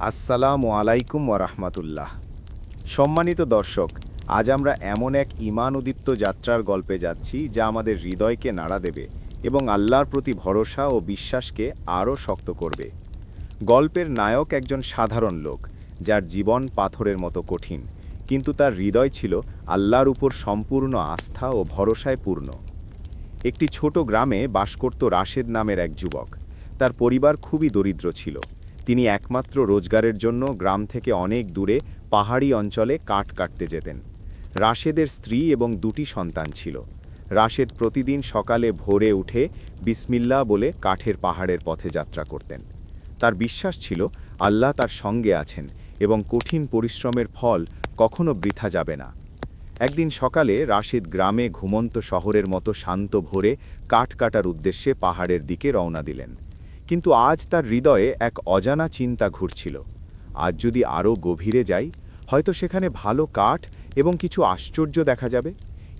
আসসালামু আলাইকুম ওরহমতুল্লাহ। সম্মানিত দর্শক, আজ আমরা এমন এক ঈমান উদ্দীপ্ত যাত্রার গল্পে যাচ্ছি যা আমাদের হৃদয়কে নাড়া দেবে এবং আল্লাহর প্রতি ভরসা ও বিশ্বাসকে আরও শক্ত করবে। গল্পের নায়ক একজন সাধারণ লোক, যার জীবন পাথরের মতো কঠিন, কিন্তু তার হৃদয় ছিল আল্লাহর উপর সম্পূর্ণ আস্থা ও ভরসায় পূর্ণ। একটি ছোট গ্রামে বাস করত রাশেদ নামের এক যুবক। তার পরিবার খুবই দরিদ্র ছিল। তিনি একমাত্র রোজগারের জন্য গ্রাম থেকে অনেক দূরে পাহাড়ি অঞ্চলে কাঠ কাটতে যেতেন। রাশেদের স্ত্রী এবং দুটি সন্তান ছিল। রাশেদ প্রতিদিন সকালে ভোরে উঠে বিসমিল্লাহ বলে কাঠের পাহাড়ের পথে যাত্রা করতেন। তার বিশ্বাস ছিল আল্লাহ তার সঙ্গে আছেন এবং কঠিন পরিশ্রমের ফল কখনো বৃথা যাবে না। একদিন সকালে রাশেদ গ্রামে ঘুমন্ত শহরের মতো শান্ত ভোরে কাঠ কাটার উদ্দেশ্যে পাহাড়ের দিকে রওনা দিলেন। কিন্তু আজ তার হৃদয়ে এক অজানা চিন্তা ঘুরছিল। আজ যদি আরও গভীরে যাই, হয়তো সেখানে ভালো কাঠ এবং কিছু আশ্চর্য দেখা যাবে।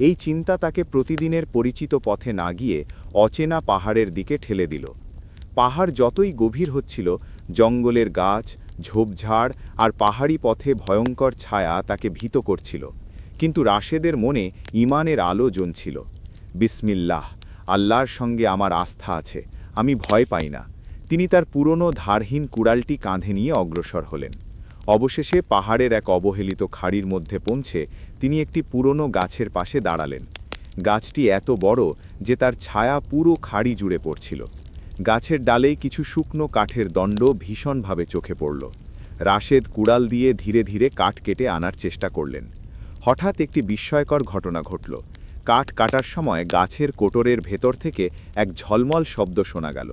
এই চিন্তা তাকে প্রতিদিনের পরিচিত পথে না গিয়ে অচেনা পাহাড়ের দিকে ঠেলে দিল। পাহাড় যতই গভীর হচ্ছিল, জঙ্গলের গাছ, ঝোপঝাড় আর পাহাড়ি পথে ভয়ঙ্কর ছায়া তাকে ভীত করছিল। কিন্তু রাশেদের মনে ঈমানের আলো জ্বলছিল। বিসমিল্লাহ, আল্লাহর সঙ্গে আমার আস্থা আছে, আমি ভয় পাই না। তিনি তার পুরনো ধারহীন কুড়ালটি কাঁধে নিয়ে অগ্রসর হলেন। অবশেষে পাহাড়ের এক অবহেলিত খাড়ির মধ্যে পৌঁছে তিনি একটি পুরনো গাছের পাশে দাঁড়ালেন। গাছটি এত বড় যে তার ছায়া পুরো খাড়ি জুড়ে পড়ছিল। গাছের ডালেই কিছু শুকনো কাঠের দণ্ড ভীষণভাবে চোখে পড়ল। রাশেদ কুড়াল দিয়ে ধীরে ধীরে কাঠ কেটে আনার চেষ্টা করলেন। হঠাৎ একটি বিস্ময়কর ঘটনা ঘটল। কাঠ কাটার সময় গাছের কোটরের ভেতর থেকে এক ঝলমল শব্দ শোনা গেল।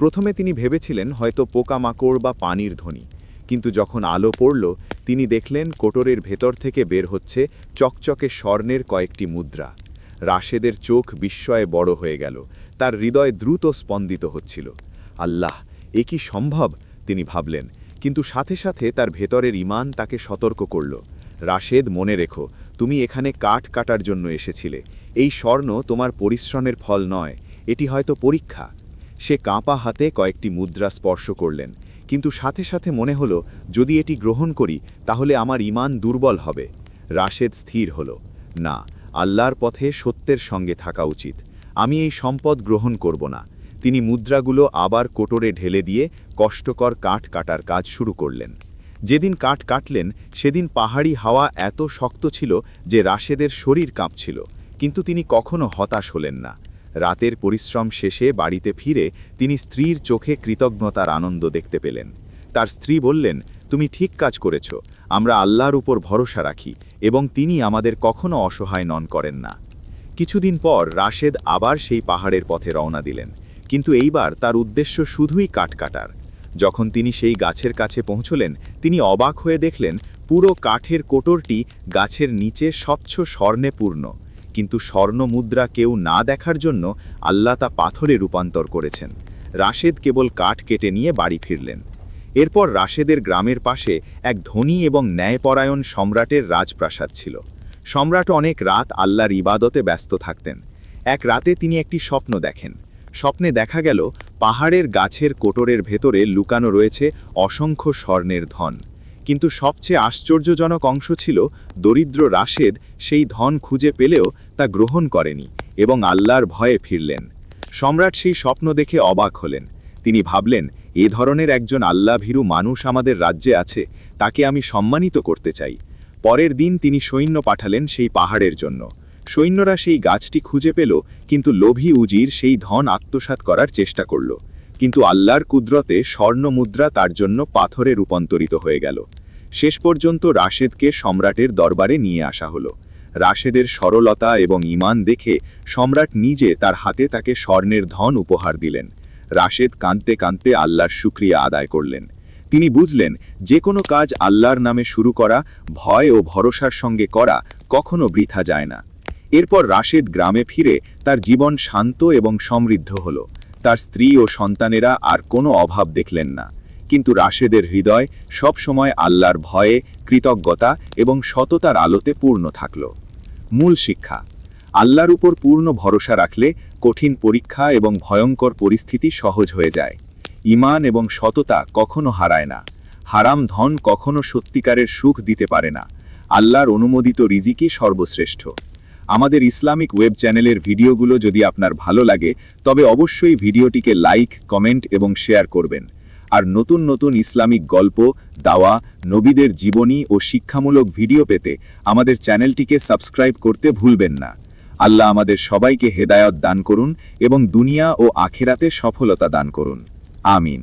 প্রথমে তিনি ভেবেছিলেন হয়তো পোকামাকড় বা পানির ধ্বনি, কিন্তু যখন আলো পড়ল, তিনি দেখলেন কোটরের ভেতর থেকে বের হচ্ছে চকচকে স্বর্ণের কয়েকটি মুদ্রা। রাশেদের চোখ বিস্ময়ে বড় হয়ে গেল, তার হৃদয় দ্রুত স্পন্দিত হচ্ছিল। আল্লাহ, এ কি সম্ভব, তিনি ভাবলেন। কিন্তু সাথে সাথে তার ভেতরের ঈমান তাকে সতর্ক করল। রাশেদ, মনে রেখো, তুমি এখানে কাঠ কাটার জন্য এসেছিলে। এই স্বর্ণ তোমার পরিশ্রমের ফল নয়, এটি হয়তো পরীক্ষা। সে কাঁপা হাতে কয়েকটি মুদ্রা স্পর্শ করলেন, কিন্তু সাথে সাথে মনে হলো, যদি এটি গ্রহণ করি তাহলে আমার ঈমান দুর্বল হবে। রাশেদ স্থির হল, না, আল্লাহর পথে সত্যের সঙ্গে থাকা উচিত। আমি এই সম্পদ গ্রহণ করব না। তিনি মুদ্রাগুলো আবার কোটরে ঢেলে দিয়ে কষ্টকর কাঠ কাটার কাজ শুরু করলেন। যেদিন কাঠ কাটলেন সেদিন পাহাড়ি হাওয়া এত শক্ত ছিল যে রাশেদের শরীর কাঁপছিল, কিন্তু তিনি কখনো হতাশ হলেন না। রাতের পরিশ্রম শেষে বাড়িতে ফিরে তিনি স্ত্রীর চোখে কৃতজ্ঞতার আনন্দ দেখতে পেলেন। তার স্ত্রী বললেন, তুমি ঠিক কাজ করেছ, আমরা আল্লাহর উপর ভরসা রাখি এবং তিনি আমাদের কখনো অসহায় নন করেন না। কিছুদিন পর রাশেদ আবার সেই পাহাড়ের পথে রওনা দিলেন, কিন্তু এইবার তার উদ্দেশ্য শুধুই কাঠ কাটার। যখন তিনি সেই গাছের কাছে পৌঁছলেন, তিনি অবাক হয়ে দেখলেন পুরো কাঠের কোটরটি গাছের নিচে স্বচ্ছ স্বর্ণে পূর্ণ। কিন্তু স্বর্ণ মুদ্রা কেউ না দেখার জন্য আল্লাহ তা পাথরে রূপান্তর করেছেন। রাশেদ কেবল কাঠ কেটে নিয়ে বাড়ি ফিরলেন। এরপর রাশেদের গ্রামের পাশে এক ধনী এবং ন্যায়পরায়ণ সম্রাটের রাজপ্রাসাদ ছিল। সম্রাট অনেক রাত আল্লাহর ইবাদতে ব্যস্ত থাকতেন। এক রাতে তিনি একটি স্বপ্ন দেখেন। স্বপ্নে দেখা গেল পাহাড়ের গাছের কোটরের ভেতরে লুকানো রয়েছে অসংখ্য স্বর্ণের ধন। কিন্তু সবচেয়ে আশ্চর্যজনক অংশ ছিল, দরিদ্র রাশেদ সেই ধন খুঁজে পেলেও তা গ্রহণ করেনি এবং আল্লাহর ভয়ে ফিরলেন। সম্রাট সেই স্বপ্ন দেখে অবাক হলেন। তিনি ভাবলেন, এ ধরনের একজন আল্লাহভীরু মানুষ আমাদের রাজ্যে আছে, তাকে আমি সম্মানিত করতে চাই। পরের দিন তিনি সৈন্য পাঠালেন সেই পাহাড়ের জন্য। সৈন্যরা সেই গাছটি খুঁজে পেল, কিন্তু লোভী উজির সেই ধন আত্মসাৎ করার চেষ্টা করল। কিন্তু আল্লাহর কুদরতে স্বর্ণ মুদ্রা তার জন্য পাথরে রূপান্তরিত হয়ে গেল। শেষ পর্যন্ত রাশেদকে সম্রাটের দরবারে নিয়ে আসা হলো। রাশেদের সরলতা এবং ঈমান দেখে সম্রাট নিজে তার হাতে তাকে স্বর্ণের ধন উপহার দিলেন। রাশেদ কাঁদতে কাঁদতে আল্লাহর শুকরিয়া আদায় করলেন। তিনি বুঝলেন, যে কোনো কাজ আল্লাহর নামে শুরু করা, ভয় ও ভরসার সঙ্গে করা, কখনো বৃথা যায় না। এরপর রাশেদ গ্রামে ফিরে তার জীবন শান্ত এবং সমৃদ্ধ হল। তার স্ত্রী ও সন্তানেরা আর কোনো অভাব দেখলেন না। কিন্তু রাশেদের হৃদয় সব সময় আল্লাহর ভয়ে, কৃতজ্ঞতা এবং সততার আলোতে পূর্ণ থাকল। মূল শিক্ষা: আল্লাহর উপর পূর্ণ ভরসা রাখলে কঠিন পরীক্ষা এবং ভয়ঙ্কর পরিস্থিতি সহজ হয়ে যায়। ঈমান এবং সততা কখনো হারায় না। হারাম ধন কখনো সত্যিকারের সুখ দিতে পারে না। আল্লাহর অনুমোদিত রিজিকই সর্বশ্রেষ্ঠ। আমাদের ইসলামিক ওয়েব চ্যানেলের ভিডিওগুলো যদি আপনার ভালো লাগে তবে অবশ্যই ভিডিওটিকে লাইক, কমেন্ট এবং শেয়ার করবেন। আর নতুন নতুন ইসলামিক গল্প, দাওয়া, নবীদের জীবনী ও শিক্ষামূলক ভিডিও পেতে আমাদের চ্যানেলটিকে সাবস্ক্রাইব করতে ভুলবেন না। আল্লাহ আমাদের সবাইকে হেদায়েত দান করুন এবং দুনিয়া ও আখিরাতে সফলতা দান করুন। আমিন।